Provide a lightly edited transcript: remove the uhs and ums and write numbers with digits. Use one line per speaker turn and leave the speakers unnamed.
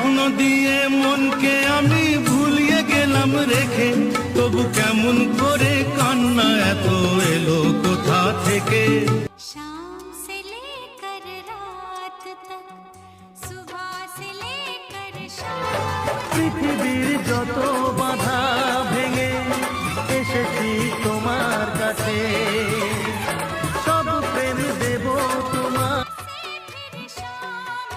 স্বপ্ন দিয়ে মনকে আমি ভুলিয়ে গেলাম রেখে, তবু কেমন করে কান্না এত এলো কোথা থেকে।
शाम से लेकर रात तक, सुबह से लेकर शाम।
পৃথিবীর যত বাধা